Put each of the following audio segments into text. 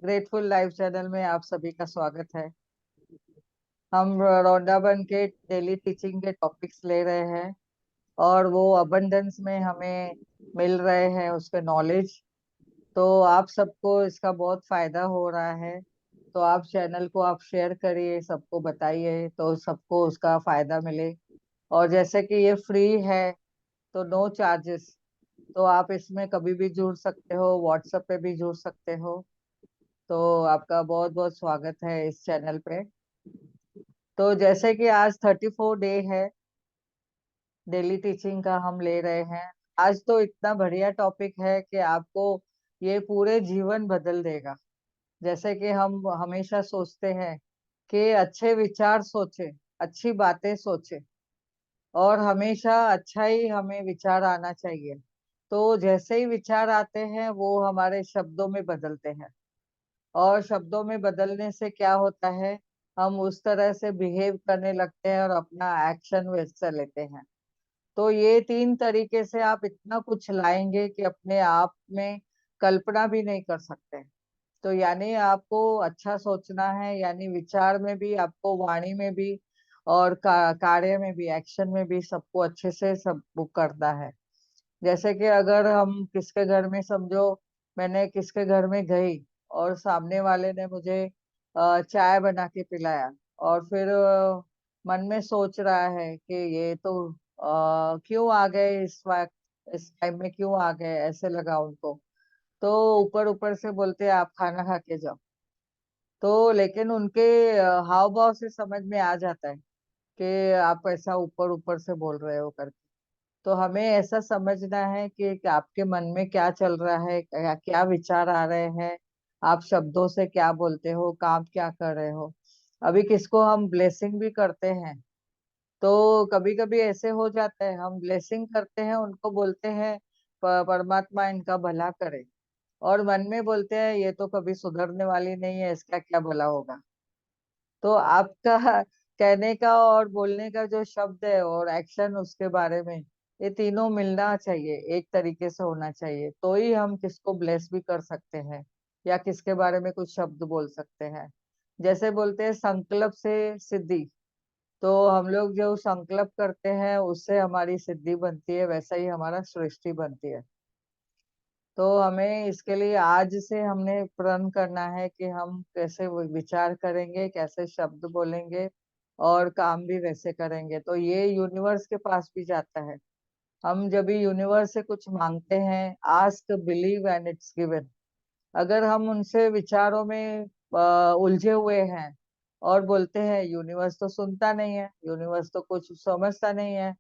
Grateful life channel में आप सभी का स्वागत है। हम रौंडा बन के डेली टीचिंग के टॉपिक्स ले रहे हैं और वो अबंडेंस में हमें मिल रहे हैं उसके नॉलेज। तो आप सबको इसका बहुत फायदा हो रहा है। तो आप चैनल को आप शेयर करिए, सबको बताइए तो सबको उसका फायदा मिले। और जैसे कि ये फ्री है तो नो चार्जेस। तो आप इसमें कभी भी जुड़ सकते हो, व्हाट्सएप पे भी जुड़ सकते हो। तो आपका बहुत बहुत स्वागत है इस चैनल पे। तो जैसे कि आज 34 डे है डेली टीचिंग का हम ले रहे हैं। आज तो इतना बढ़िया टॉपिक है कि आपको ये पूरे जीवन बदल देगा। जैसे कि हम हमेशा सोचते हैं कि अच्छे विचार सोचे, अच्छी बातें सोचे और हमेशा अच्छा ही हमें विचार आना चाहिए। तो जैसे ही विचार आते हैं वो हमारे शब्दों में बदलते हैं और शब्दों में बदलने से क्या होता है, हम उस तरह से बिहेव करने लगते हैं और अपना एक्शन वैसा लेते हैं। तो ये 3 तरीके से आप इतना कुछ लाएंगे कि अपने आप में कल्पना भी नहीं कर सकते। तो यानी आपको अच्छा सोचना है, यानी विचार में भी आपको, वाणी में भी और कार्य में भी, एक्शन में भी सबको अच्छे से सब करना है। जैसे कि अगर हम किसके घर में समझो, मैंने किसके घर में गई और सामने वाले ने मुझे चाय बना के पिलाया और फिर मन में सोच रहा है कि ये तो क्यों आ गए इस वक्त, इस टाइम में क्यों आ गए, ऐसे लगा उनको। तो ऊपर ऊपर से बोलते हैं आप खाना खा के जाओ। तो लेकिन उनके हाव भाव से समझ में आ जाता है कि आप ऐसा ऊपर ऊपर से बोल रहे हो करके। तो हमें ऐसा समझना है कि आपके मन में क्या चल रहा है, क्या क्या विचार आ रहे हैं, आप शब्दों से क्या बोलते हो, काम क्या कर रहे हो। अभी किसको हम ब्लेसिंग भी करते हैं तो कभी कभी ऐसे हो जाता है, हम ब्लेसिंग करते हैं, उनको बोलते हैं परमात्मा इनका भला करे, और मन में बोलते हैं ये तो कभी सुधरने वाली नहीं है, इसका क्या भला होगा। तो आपका कहने का और बोलने का जो शब्द है और एक्शन उसके बारे में, ये तीनों मिलना चाहिए, एक तरीके से होना चाहिए, तो ही हम किसको ब्लेस भी कर सकते हैं या किसके बारे में कुछ शब्द बोल सकते हैं। जैसे बोलते हैं संकल्प से सिद्धि। तो हम लोग जो संकल्प करते हैं उससे हमारी सिद्धि बनती है, वैसा ही हमारा सृष्टि बनती है। तो हमें इसके लिए आज से हमने प्रण करना है कि हम कैसे विचार करेंगे, कैसे शब्द बोलेंगे और काम भी वैसे करेंगे। तो ये यूनिवर्स के पास भी जाता है। हम जब भी यूनिवर्स से कुछ मांगते हैं, ask believe and it's given. अगर हम उनसे विचारों में उलझे हुए हैं और बोलते हैं यूनिवर्स तो सुनता नहीं है, यूनिवर्स तो कुछ समझता नहीं है,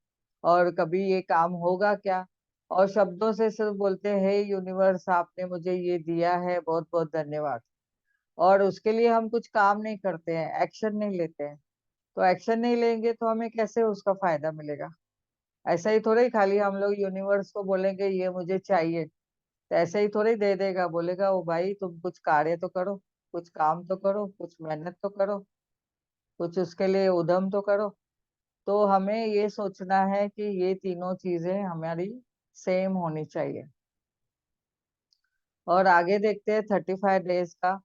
और कभी ये काम होगा क्या, और शब्दों से सिर्फ बोलते हैं हे यूनिवर्स आपने मुझे ये दिया है, बहुत बहुत धन्यवाद, और उसके लिए हम कुछ काम नहीं करते हैं, एक्शन नहीं लेते हैं। तो एक्शन नहीं लेंगे तो हमें कैसे उसका फायदा मिलेगा। ऐसा ही थोड़ा ही खाली हम लोग यूनिवर्स को बोलेंगे ये मुझे चाहिए तो ऐसे ही थोड़ी दे देगा, बोलेगा ओ भाई तुम कुछ कार्य तो करो, कुछ काम तो करो, कुछ मेहनत तो करो, कुछ उसके लिए उद्यम तो करो। तो हमें ये सोचना है कि ये तीनों चीजें हमारी सेम होनी चाहिए। और आगे देखते हैं 35 डेज का।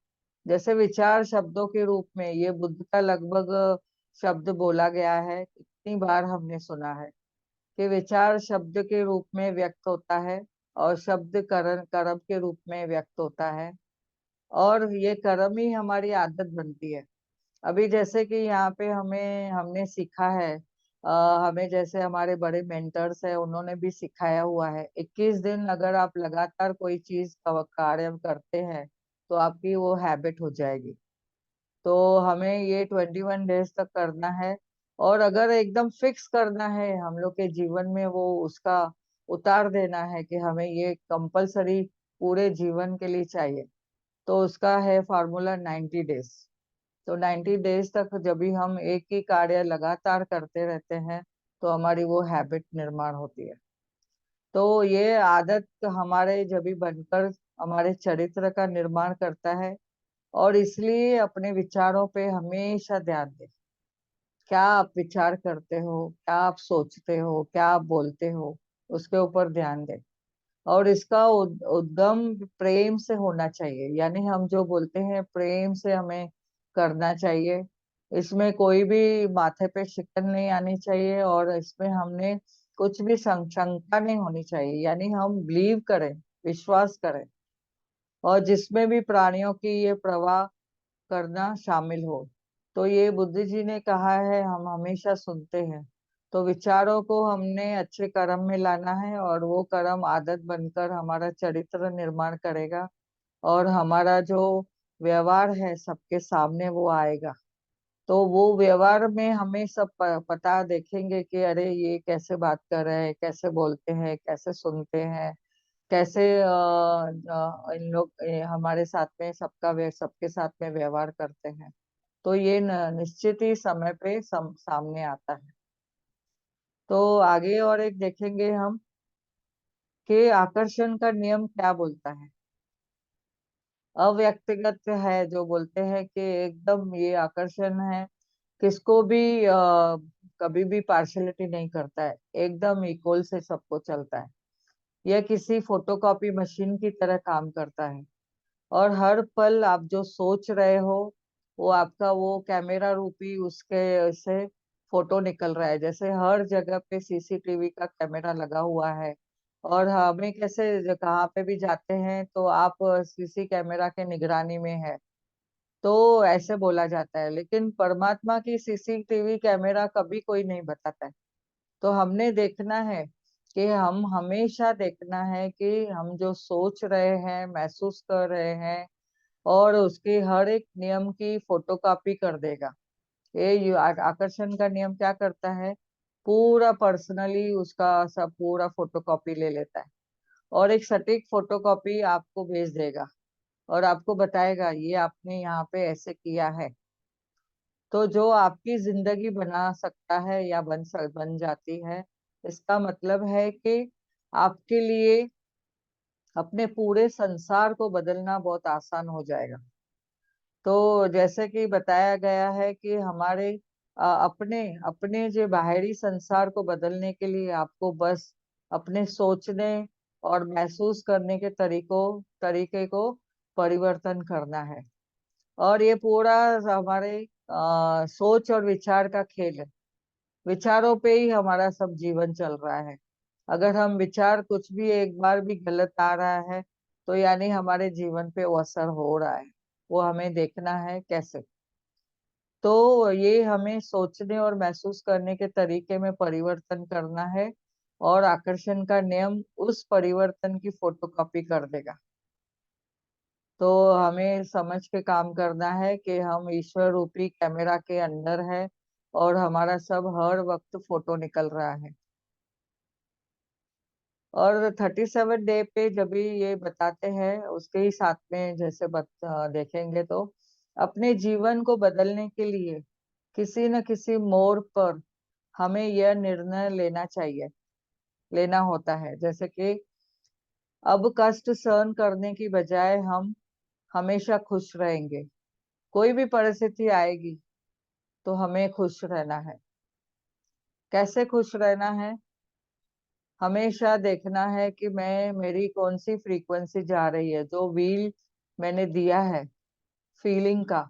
जैसे विचार शब्दों के रूप में, ये बुद्ध का लगभग शब्द बोला गया है, इतनी बार हमने सुना है कि विचार शब्द के रूप में व्यक्त होता है और शब्द कर्म कर्म के रूप में व्यक्त होता है, और ये कर्म ही हमारी आदत बनती है। अभी जैसे कि यहाँ पे हमें हमने सीखा है, हमें जैसे हमारे बड़े मेंटर्स है उन्होंने भी सिखाया हुआ है, 21 दिन अगर आप लगातार कोई चीज कार्य करते हैं तो आपकी वो हैबिट हो जाएगी। तो हमें ये 21 डेज तक करना है। और अगर एकदम फिक्स करना है हम लोग के जीवन में, वो उसका उतार देना है कि हमें ये कंपलसरी पूरे जीवन के लिए चाहिए, तो उसका है फॉर्मूला 90 डेज। तो 90 डेज तक जब भी हम एक ही कार्य लगातार करते रहते हैं तो हमारी वो हैबिट निर्माण होती है। तो ये आदत हमारे जब भी बनकर हमारे चरित्र का निर्माण करता है। और इसलिए अपने विचारों पे हमेशा ध्यान दें। क्या आप विचार करते हो, क्या आप सोचते हो, क्या आप बोलते हो, उसके ऊपर ध्यान दें। और इसका उद्गम प्रेम से होना चाहिए, यानी हम जो बोलते हैं प्रेम से हमें करना चाहिए। इसमें कोई भी माथे पे शिकन नहीं आनी चाहिए, और इसमें हमने कुछ भी शंका नहीं होनी चाहिए, यानी हम बिलीव करें, विश्वास करें, और जिसमें भी प्राणियों की ये प्रवाह करना शामिल हो। तो ये बुद्ध जी ने कहा है, हम हमेशा सुनते हैं। तो विचारों को हमने अच्छे कर्म में लाना है, और वो कर्म आदत बनकर हमारा चरित्र निर्माण करेगा, और हमारा जो व्यवहार है सबके सामने वो आएगा। तो वो व्यवहार में हमें सब पता देखेंगे कि अरे ये कैसे बात कर रहे हैं, कैसे बोलते हैं, कैसे सुनते हैं, कैसे इन लोग हमारे साथ में सबके साथ में व्यवहार करते हैं। तो ये निश्चित ही समय पे सामने आता है। तो आगे और एक देखेंगे हम कि आकर्षण का नियम क्या बोलता है। अव्यक्तिगत है, जो बोलते हैं कि एकदम ये आकर्षण है, किसको भी कभी भी पार्शलिटी नहीं करता है, एकदम इक्वल से सबको चलता है। यह किसी फोटोकॉपी मशीन की तरह काम करता है, और हर पल आप जो सोच रहे हो वो आपका वो कैमरा रूपी उसके से फोटो निकल रहा है। जैसे हर जगह पे सीसीटीवी का कैमरा लगा हुआ है, और हमें कैसे कहाँ पे भी जाते हैं तो आप सीसी कैमरा के निगरानी में है, तो ऐसे बोला जाता है। लेकिन परमात्मा की सीसीटीवी कैमरा कभी कोई नहीं बताता है। तो हमने देखना है कि हम हमेशा देखना है कि हम जो सोच रहे हैं, महसूस कर रहे हैं, और उसके हर एक नियम की फोटोकॉपी कर देगा। आकर्षण का नियम क्या करता है, पूरा पर्सनली उसका सब पूरा फोटोकॉपी ले लेता है, और एक सटीक फोटोकॉपी आपको भेज देगा, और आपको बताएगा ये आपने यहाँ पे ऐसे किया है। तो जो आपकी जिंदगी बना सकता है या बन जाती है, इसका मतलब है कि आपके लिए अपने पूरे संसार को बदलना बहुत आसान हो जाएगा। तो जैसे कि बताया गया है कि हमारे अपने अपने जो बाहरी संसार को बदलने के लिए आपको बस अपने सोचने और महसूस करने के तरीके को परिवर्तन करना है। और ये पूरा हमारे सोच और विचार का खेल है। विचारों पे ही हमारा सब जीवन चल रहा है। अगर हम विचार कुछ भी एक बार भी गलत आ रहा है, तो यानी हमारे जीवन पे वो असर हो रहा है। वो हमें देखना है कैसे। तो ये हमें सोचने और महसूस करने के तरीके में परिवर्तन करना है, और आकर्षण का नियम उस परिवर्तन की फोटोकॉपी कर देगा। तो हमें समझ के काम करना है कि हम ईश्वर रूपी कैमरा के अंदर है, और हमारा सब हर वक्त फोटो निकल रहा है। और 37 डे पे जब भी ये बताते हैं, उसके ही साथ में जैसे देखेंगे तो अपने जीवन को बदलने के लिए किसी न किसी मोड़ पर हमें यह निर्णय लेना चाहिए, लेना होता है। जैसे कि अब कष्ट सहन करने की बजाय हम हमेशा खुश रहेंगे। कोई भी परिस्थिति आएगी तो हमें खुश रहना है। कैसे खुश रहना है, हमेशा देखना है कि मैं मेरी कौन सी फ्रीक्वेंसी जा रही है, जो व्हील मैंने दिया है फीलिंग का,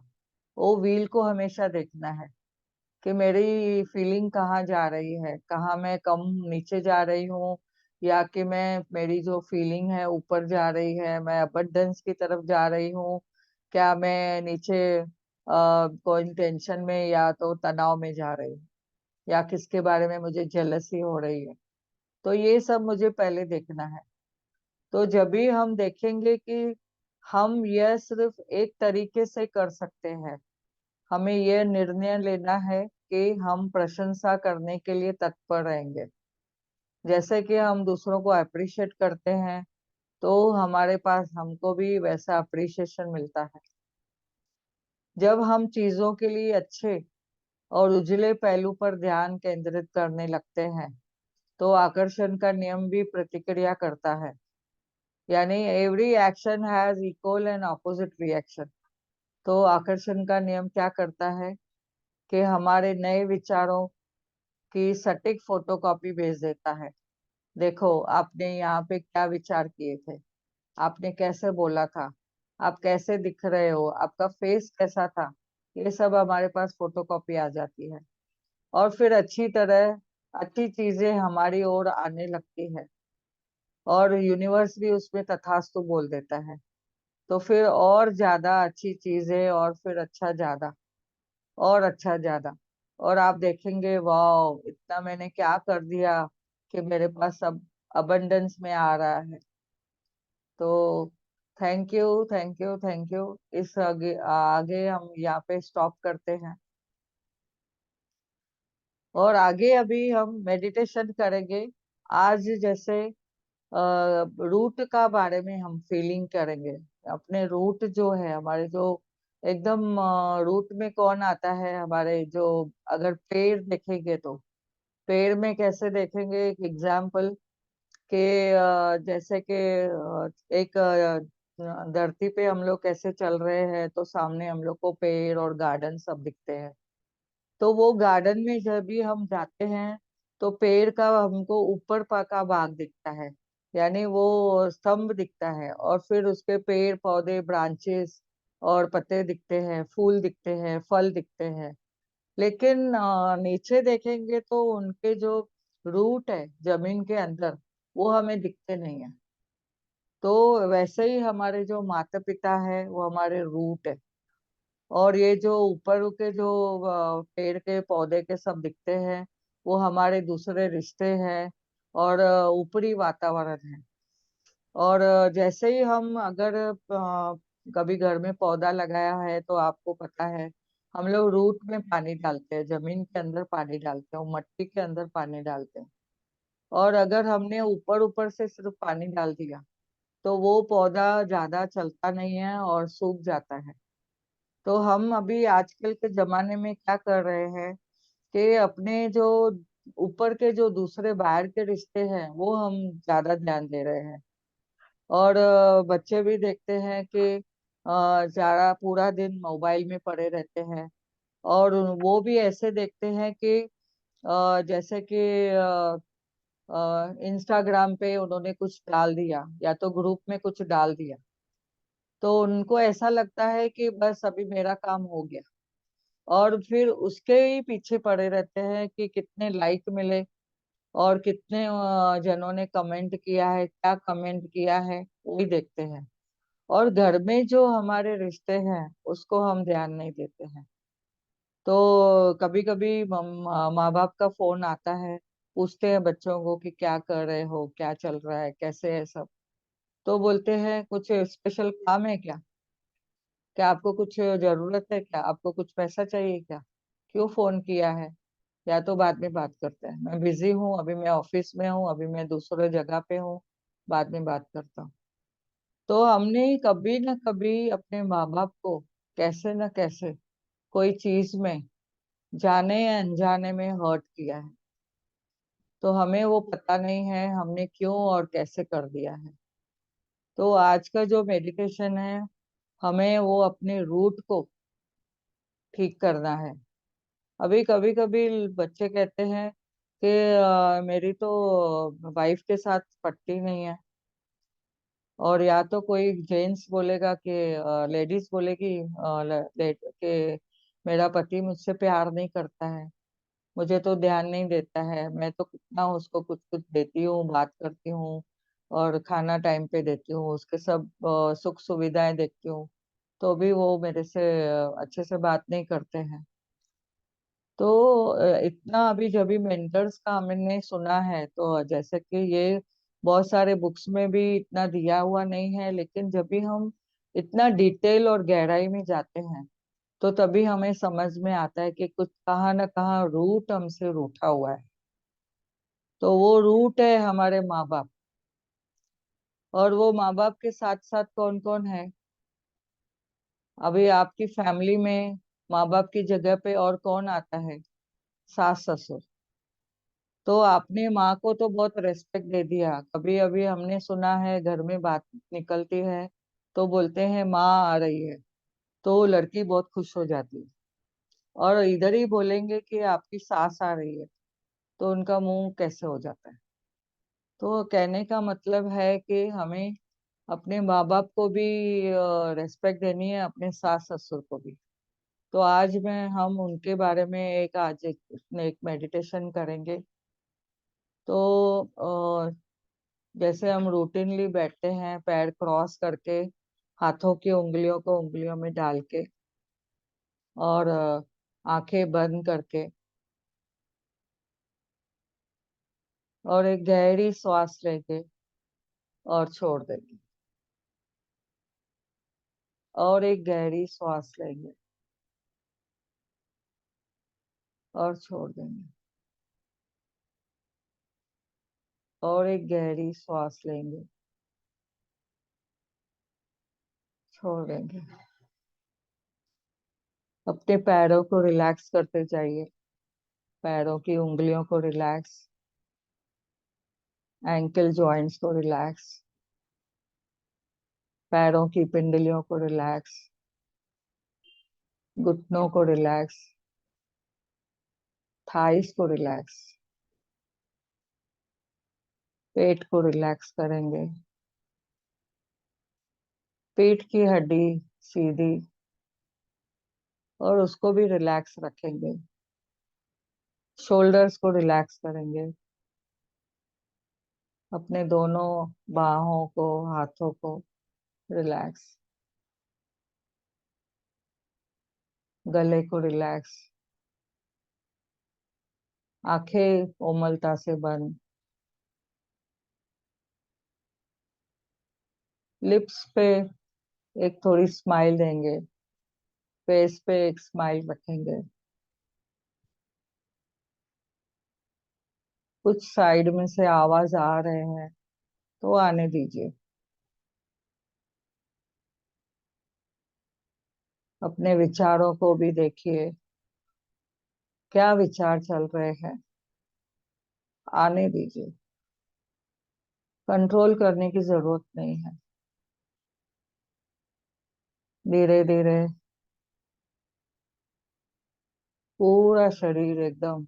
वो व्हील को हमेशा देखना है कि मेरी फीलिंग कहाँ जा रही है, कहाँ मैं कम नीचे जा रही हूँ, या कि मैं मेरी जो फीलिंग है ऊपर जा रही है, मैं अबंडेंस की तरफ जा रही हूँ, क्या मैं नीचे कोई टेंशन में या तो तनाव में जा रही हूँ, या किसके बारे में मुझे जेलसी हो रही है। तो ये सब मुझे पहले देखना है। तो जब भी हम देखेंगे कि हम यह सिर्फ एक तरीके से कर सकते हैं, हमें यह निर्णय लेना है कि हम प्रशंसा करने के लिए तत्पर रहेंगे। जैसे कि हम दूसरों को अप्रिशिएट करते हैं, तो हमारे पास हमको भी वैसा अप्रिशिएशन मिलता है। जब हम चीजों के लिए अच्छे और उजले पहलू पर ध्यान केंद्रित करने लगते हैं, तो आकर्षण का नियम भी प्रतिक्रिया करता है। यानी every action has equal and opposite reaction. तो आकर्षण का नियम क्या करता है कि हमारे नए विचारों की सटीक फोटोकॉपी भेज देता है, देखो आपने यहाँ पे क्या विचार किए थे, आपने कैसे बोला था, आप कैसे दिख रहे हो, आपका फेस कैसा था, ये सब हमारे पास फोटोकॉपी आ जाती है। और फिर अच्छी चीजें हमारी ओर आने लगती है, और यूनिवर्स भी उसमें तथास्तु बोल देता है। तो फिर और ज्यादा अच्छी चीजें, और फिर अच्छा ज्यादा, और अच्छा ज्यादा। और आप देखेंगे, वाह इतना मैंने क्या कर दिया कि मेरे पास सब अबंडेंस में आ रहा है। तो thank you, thank you, thank you. इस आगे आगे हम यहाँ पे स्टॉप करते हैं, और आगे अभी हम मेडिटेशन करेंगे। आज जैसे रूट का बारे में हम फीलिंग करेंगे। अपने रूट जो है हमारे, जो एकदम रूट में कौन आता है हमारे, जो अगर पेड़ देखेंगे तो पेड़ में कैसे देखेंगे, एक एग्जाम्पल के जैसे कि एक धरती पे हम लोग कैसे चल रहे हैं, तो सामने हम लोग को पेड़ और गार्डन सब दिखते हैं। तो वो गार्डन में जब भी हम जाते हैं, तो पेड़ का हमको ऊपर का भाग दिखता है, यानी वो स्तंभ दिखता है, और फिर उसके पेड़ पौधे, ब्रांचेस और पत्ते दिखते हैं, फूल दिखते हैं, फल दिखते हैं। लेकिन नीचे देखेंगे तो उनके जो रूट है जमीन के अंदर, वो हमें दिखते नहीं है। तो वैसे ही हमारे जो माता पिता है वो हमारे रूट है, और ये जो ऊपर के जो पेड़ के पौधे के सब दिखते हैं, वो हमारे दूसरे रिश्ते हैं, और ऊपरी वातावरण है। और जैसे ही हम अगर कभी घर में पौधा लगाया है, तो आपको पता है हम लोग रूट में पानी डालते हैं, जमीन के अंदर पानी डालते हैं, मट्टी के अंदर पानी डालते हैं। और अगर हमने ऊपर ऊपर से सिर्फ पानी डाल दिया, तो वो पौधा ज्यादा चलता नहीं है और सूख जाता है। तो हम अभी आजकल के जमाने में क्या कर रहे हैं कि अपने जो ऊपर के जो दूसरे बाहर के रिश्ते हैं, वो हम ज्यादा ध्यान दे रहे हैं। और बच्चे भी देखते हैं कि ज्यादा पूरा दिन मोबाइल में पड़े रहते हैं, और वो भी ऐसे देखते हैं कि जैसे कि इंस्टाग्राम पे उन्होंने कुछ डाल दिया, या तो ग्रुप में कुछ डाल दिया, तो उनको ऐसा लगता है कि बस अभी मेरा काम हो गया। और फिर उसके ही पीछे पड़े रहते हैं कि कितने लाइक मिले, और कितने जनों ने कमेंट किया है, क्या कमेंट किया है, वही देखते हैं। और घर में जो हमारे रिश्ते हैं, उसको हम ध्यान नहीं देते हैं। तो कभी कभी माँ बाप का फोन आता है, पूछते हैं बच्चों को कि क्या कर रहे हो, क्या चल रहा है, कैसे है सब। तो बोलते हैं कुछ स्पेशल काम है क्या, क्या आपको कुछ जरूरत है, क्या आपको कुछ पैसा चाहिए क्या, क्यों फोन किया है, या तो बाद में बात करते हैं, मैं बिजी हूँ, अभी मैं ऑफिस में हूँ, अभी मैं दूसरे जगह पे हूँ, बाद में बात करता हूँ। तो हमने कभी ना कभी अपने माँ बाप को कैसे न कैसे कोई चीज में, जाने या अनजाने में हर्ट किया है। तो हमें वो पता नहीं है हमने क्यों और कैसे कर दिया है। तो आज का जो मेडिटेशन है, हमें वो अपने रूट को ठीक करना है। अभी कभी कभी बच्चे कहते हैं कि मेरी तो वाइफ के साथ पटती नहीं है, और या तो कोई जेंट्स बोलेगा कि लेडीज बोलेगी कि मेरा पति मुझसे प्यार नहीं करता है, मुझे तो ध्यान नहीं देता है, मैं तो कितना उसको कुछ कुछ देती हूँ, बात करती हूँ, और खाना टाइम पे देती हूँ, उसके सब सुख सुविधाएं देखती हूँ, तो भी वो मेरे से अच्छे से बात नहीं करते हैं। तो इतना अभी जब भी मेंटर्स का हमने सुना है, तो जैसे कि ये बहुत सारे बुक्स में भी इतना दिया हुआ नहीं है, लेकिन जब भी हम इतना डिटेल और गहराई में जाते हैं, तो तभी हमें समझ में आता है कि कुछ कहाँ ना कहाँ रूट हमसे रूठा हुआ है। तो वो रूट है हमारे माँ बाप। और वो माँ बाप के साथ साथ कौन कौन है, अभी आपकी फैमिली में माँ बाप की जगह पे और कौन आता है, सास ससुर। तो आपने माँ को तो बहुत रेस्पेक्ट दे दिया, कभी अभी हमने सुना है घर में बात निकलती है, तो बोलते हैं माँ आ रही है, तो लड़की बहुत खुश हो जाती है। और इधर ही बोलेंगे कि आपकी सास आ रही है, तो उनका मुंह कैसे हो जाता है। तो कहने का मतलब है कि हमें अपने माँ बाप को भी रेस्पेक्ट देनी है, अपने सास ससुर को भी। तो आज मैं हम उनके बारे में एक मेडिटेशन करेंगे। तो जैसे हम रूटीनली बैठते हैं, पैर क्रॉस करके, हाथों की उंगलियों को उंगलियों में डाल के, और आंखें बंद करके, और एक गहरी सांस लेके और छोड़ देंगे, और एक गहरी सांस लेंगे और छोड़ देंगे, और एक गहरी सांस लेंगे, छोड़ देंगे। अपने पैरों को रिलैक्स करते जाइए, पैरों की उंगलियों को रिलैक्स, एंकल जॉइंट्स को रिलैक्स, पैरों की पिंडलियों को रिलैक्स, घुटनों को रिलैक्स, थाइस को रिलैक्स, पेट को रिलैक्स करेंगे, पेट की हड्डी सीधी, और उसको भी रिलैक्स रखेंगे। शोल्डर्स को रिलैक्स करेंगे, अपने दोनों बाहों को, हाथों को रिलैक्स, गले को रिलैक्स, आंखें कोमलता से बंद, लिप्स पे एक थोड़ी स्माइल देंगे, फेस पे एक स्माइल रखेंगे। कुछ साइड में से आवाज आ रहे हैं तो आने दीजिए। अपने विचारों को भी देखिए, क्या विचार चल रहे हैं, आने दीजिए। कंट्रोल करने की जरूरत नहीं है। धीरे धीरे पूरा शरीर एकदम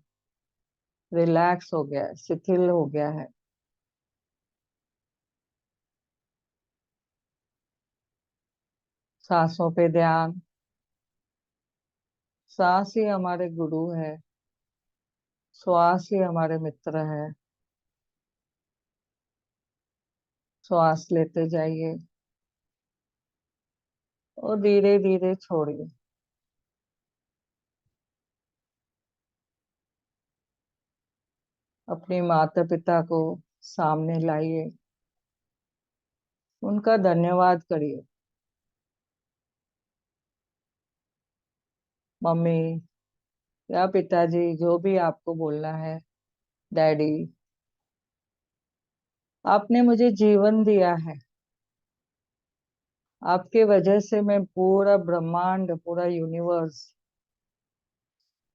रिलैक्स हो गया है, शिथिल हो गया है। सांसों पे ध्यान। सांस ही हमारे गुरु है, श्वास ही हमारे मित्र है। श्वास लेते जाइए और धीरे धीरे छोड़िए। अपने माता पिता को सामने लाइए, उनका धन्यवाद करिए। मम्मी या पिताजी, जो भी आपको बोलना है, डैडी, आपने मुझे जीवन दिया है। आपके वजह से मैं पूरा ब्रह्मांड, पूरा यूनिवर्स,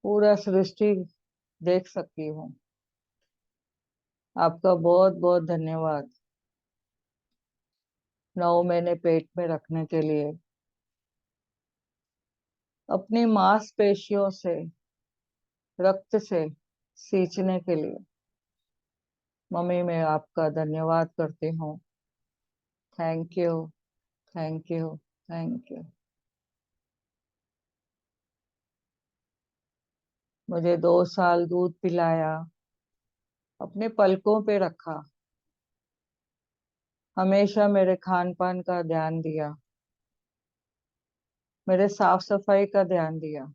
पूरा सृष्टि देख सकती हूँ। आपका बहुत बहुत धन्यवाद। 9 महीने पेट में रखने के लिए, अपनी मांसपेशियों से, रक्त से सींचने के लिए। मम्मी, मैं आपका धन्यवाद करती हूँ। Thank you, thank you, thank you. मुझे 2 साल दूध पिलाया, अपने पलकों पे रखा, हमेशा मेरे खान पान का ध्यान दिया, मेरे साफ सफाई का ध्यान दिया।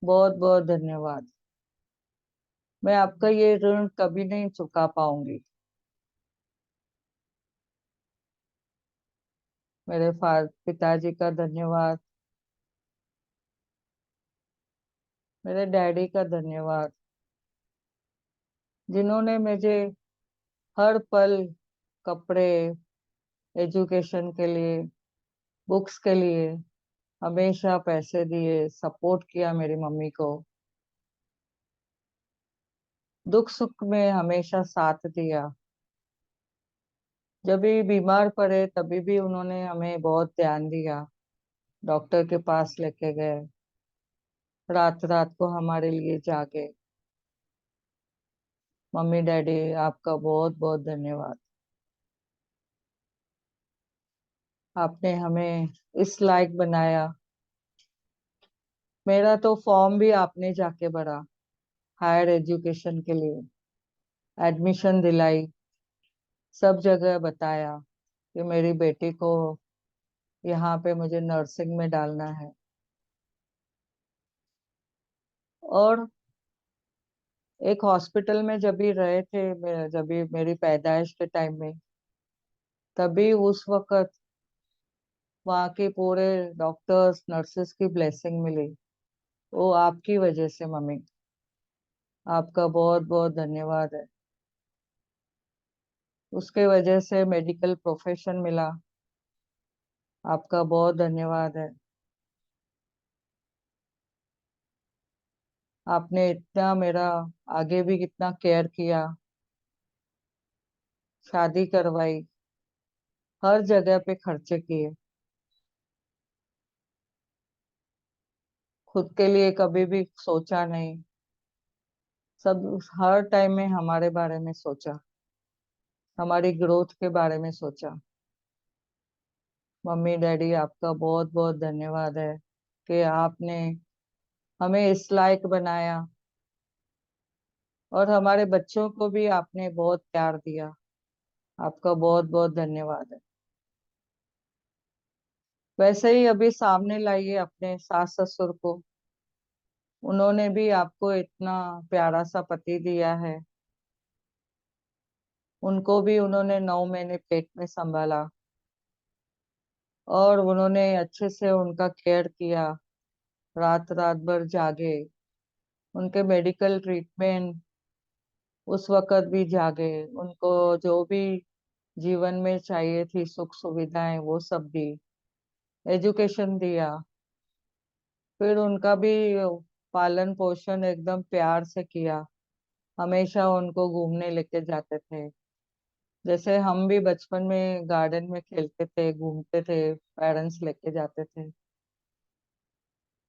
बहुत बहुत धन्यवाद। मैं आपका ये ऋण कभी नहीं चुका पाऊंगी। मेरे पिताजी का धन्यवाद, मेरे डैडी का धन्यवाद, जिन्होंने मुझे हर पल कपड़े, एजुकेशन के लिए, बुक्स के लिए हमेशा पैसे दिए, सपोर्ट किया मेरी मम्मी को। दुख सुख में हमेशा साथ दिया। जब भी बीमार पड़े तभी भी उन्होंने हमें बहुत ध्यान दिया, डॉक्टर के पास लेके गए, रात रात को हमारे लिए जागे। मम्मी डैडी, आपका बहुत बहुत धन्यवाद। आपने हमें इस लायक बनाया। मेरा तो फॉर्म भी आपने जाके भरा, हायर एजुकेशन के लिए एडमिशन दिलाई, सब जगह बताया कि मेरी बेटी को यहाँ पे मुझे नर्सिंग में डालना है। और एक हॉस्पिटल में जब भी रहे थे, जब भी मेरी पैदाइश के टाइम में, तभी उस वक्त वहाँ के पूरे डॉक्टर्स नर्सेस की ब्लेसिंग मिली। वो आपकी वजह से मम्मी, आपका बहुत बहुत धन्यवाद है। उसके वजह से मेडिकल प्रोफेशन मिला, आपका बहुत धन्यवाद है। आपने इतना मेरा आगे भी कितना केयर किया, शादी करवाई, हर जगह पे खर्चे किए, खुद के लिए कभी भी सोचा नहीं। सब हर टाइम में हमारे बारे में सोचा, हमारी ग्रोथ के बारे में सोचा। मम्मी डैडी, आपका बहुत बहुत धन्यवाद है कि आपने हमें इस लायक बनाया, और हमारे बच्चों को भी आपने बहुत प्यार दिया। आपका बहुत बहुत धन्यवाद है। वैसे ही अभी सामने लाइए अपने सास ससुर को, उन्होंने भी आपको इतना प्यारा सा पति दिया है। उनको भी उन्होंने 9 महीने पेट में संभाला, और उन्होंने अच्छे से उनका केयर किया, रात रात भर जागे, उनके मेडिकल ट्रीटमेंट उस वक्त भी जागे, उनको जो भी जीवन में चाहिए थी सुख सुविधाएं वो सब दी, एजुकेशन दिया। फिर उनका भी पालन पोषण एकदम प्यार से किया, हमेशा उनको घूमने लेके जाते थे। जैसे हम भी बचपन में गार्डन में खेलते थे, घूमते थे, पेरेंट्स लेके जाते थे।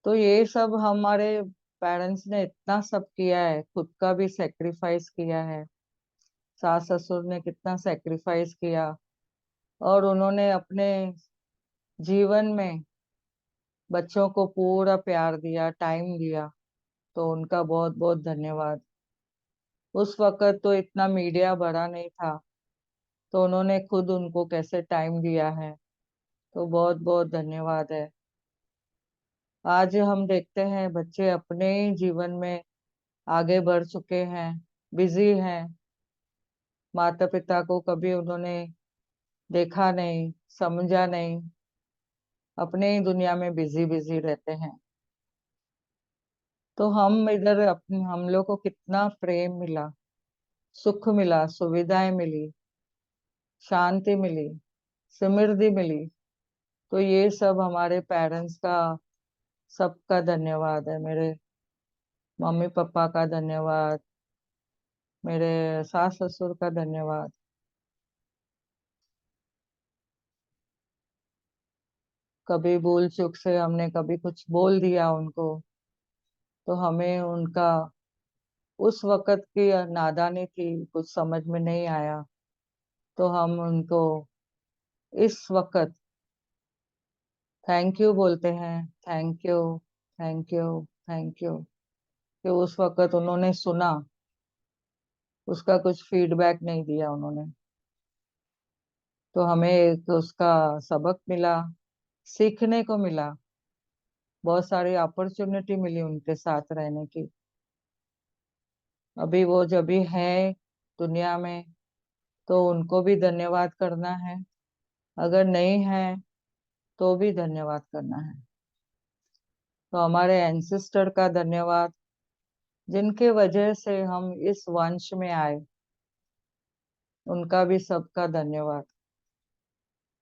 तो ये सब हमारे पेरेंट्स ने इतना सब किया है, खुद का भी सेक्रीफाइस किया है। सास ससुर ने कितना सेक्रीफाइस किया, और उन्होंने अपने जीवन में बच्चों को पूरा प्यार दिया, टाइम दिया। तो उनका बहुत बहुत धन्यवाद। उस वक्त तो इतना मीडिया बड़ा नहीं था, तो उन्होंने खुद उनको कैसे टाइम दिया है। तो बहुत बहुत धन्यवाद है। आज हम देखते हैं बच्चे अपने ही जीवन में आगे बढ़ चुके हैं, बिजी हैं, माता पिता को कभी उन्होंने देखा नहीं, समझा नहीं, अपने ही दुनिया में बिजी बिजी रहते हैं। तो हम इधर अपने हम लोग को कितना प्रेम मिला, सुख मिला, सुविधाएं मिली, शांति मिली, समृद्धि मिली। तो ये सब हमारे पेरेंट्स का सबका धन्यवाद है। मेरे मम्मी पापा का धन्यवाद, मेरे सास ससुर का धन्यवाद। कभी भूल चूक से हमने कभी कुछ बोल दिया उनको, तो हमें उनका उस वक्त की नादानी थी, कुछ समझ में नहीं आया, तो हम उनको इस वक्त थैंक यू बोलते हैं। Thank you, thank you, thank you कि उस वक्त उन्होंने सुना, उसका कुछ फीडबैक नहीं दिया उन्होंने। तो हमें एक उसका सबक मिला, सीखने को मिला, बहुत सारी अपॉर्चुनिटी मिली उनके साथ रहने की। अभी वो जब भी है दुनिया में, तो उनको भी धन्यवाद करना है, अगर नहीं है तो भी धन्यवाद करना है। तो हमारे एंसेस्टर का धन्यवाद, जिनके वजह से हम इस वंश में आए, उनका भी सबका धन्यवाद।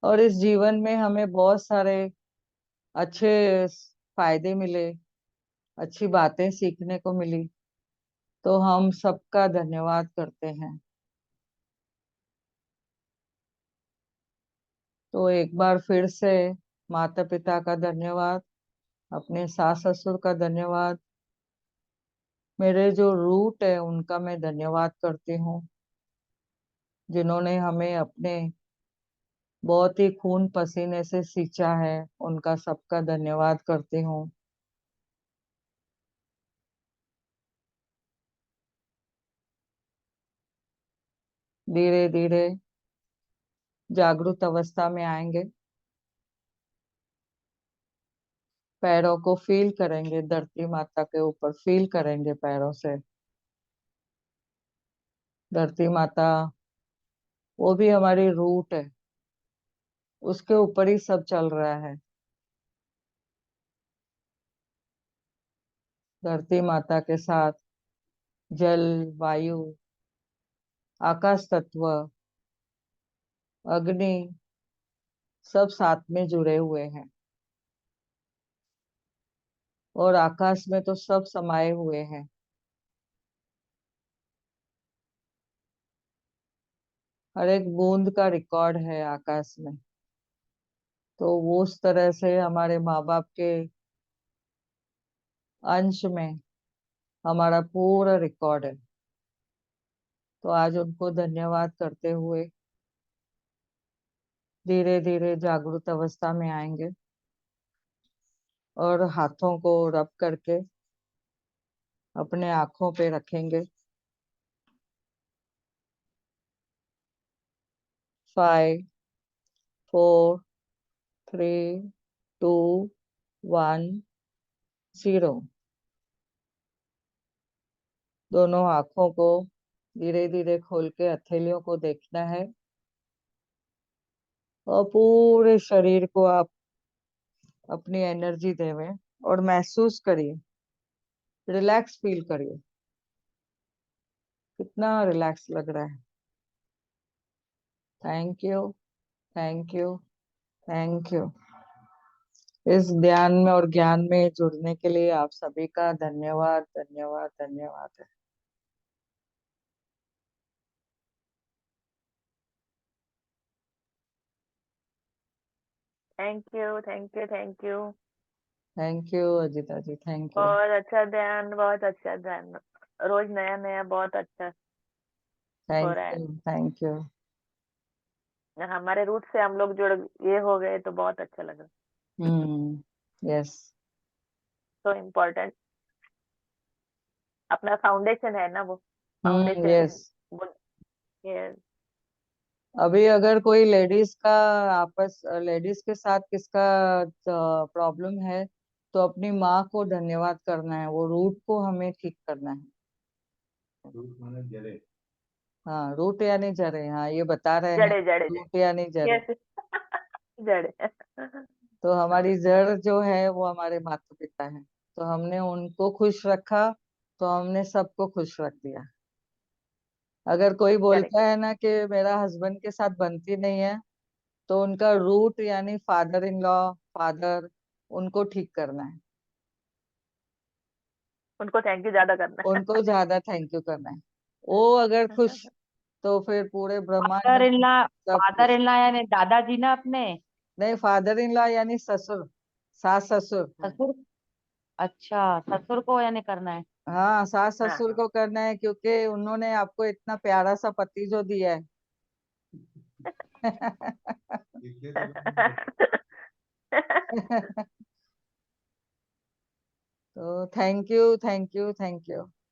और इस जीवन में हमें बहुत सारे अच्छे फायदे मिले, अच्छी बातें सीखने को मिली, तो हम सबका धन्यवाद करते हैं। तो एक बार फिर से माता पिता का धन्यवाद, अपने सास ससुर का धन्यवाद, मेरे जो रूट है उनका मैं धन्यवाद करती हूँ, जिन्होंने हमें अपने बहुत ही खून पसीने से सींचा है। उनका सबका धन्यवाद करती हूँ। धीरे धीरे जागृत अवस्था में आएंगे। पैरों को फील करेंगे, धरती माता के ऊपर फील करेंगे पैरों से। धरती माता वो भी हमारी रूट है, उसके ऊपर ही सब चल रहा है। धरती माता के साथ जल, वायु, आकाश तत्व, अग्नि सब साथ में जुड़े हुए हैं। और आकाश में तो सब समाये हुए हैं। हर एक बूंद का रिकॉर्ड है आकाश में। तो वो उस तरह से हमारे माँ बाप के अंश में हमारा पूरा रिकॉर्ड है। तो आज उनको धन्यवाद करते हुए धीरे धीरे जागृत अवस्था में आएंगे और हाथों को रब करके अपने आंखों पे रखेंगे। 5, 4, 3, 2, 1, 0। दोनों आंखों को धीरे धीरे खोल के हथेलियों को देखना है और पूरे शरीर को आप अपनी एनर्जी देवें और महसूस करिए, रिलैक्स फील करिए। कितना रिलैक्स लग रहा है। Thank you, thank you, thank you. इस ध्यान में और ज्ञान में जुड़ने के लिए आप सभी का धन्यवाद, धन्यवाद, धन्यवाद है। Thank you, thank you, thank you. Thank you Ajita ji, thank you. बहुत अच्छा ध्यान, बहुत अच्छा ध्यान। रोज नया नया बहुत अच्छा हो थैंक रहा है। You, thank you. हमारे रूट से हम लोग जुड़ ये हो गए तो बहुत अच्छा लगा। यस। तो इम्पोर्टेंट अपना फाउंडेशन है ना वो। Foundation yes. वो ये अभी अगर कोई लेडीज का लेडीज के साथ किसका प्रॉब्लम है, तो अपनी माँ को धन्यवाद करना है। वो रूट को हमें ठीक करना है। रूट माने जड़े। हाँ, रूट यानी जड़े। हाँ, ये बता रहे हैं। जड़े जड़े रूट यानी जड़े जड़े। यस। जड़े। तो हमारी जड़ जो है वो हमारे माता पिता है। तो हमने उनको खुश रखा, तो हमने सबको खुश रख दिया। अगर कोई करेक्ट। बोलता है ना कि मेरा हस्बैंड के साथ बनती नहीं है, तो उनका रूट यानी फादर इन लॉ, फादर, उनको ठीक करना है। उनको थैंक यू ज्यादा करना उनको ज्यादा थैंक यू करना है। वो अगर खुश, है। तो फिर पूरे ब्रह्मांड फादर इन में लॉ। सब फादर खुश। इन लॉ यानी दादाजी ना अपने। नहीं, फादर इन लॉ यानी ससुर, सास ससुर। ससुर। अच्छा, ससुर को यानी करना है। हाँ, सास हाँ। ससुर को करना है, क्योंकि उन्होंने आपको इतना प्यारा सा पति जो दिया है। तो thank you, thank you, thank you.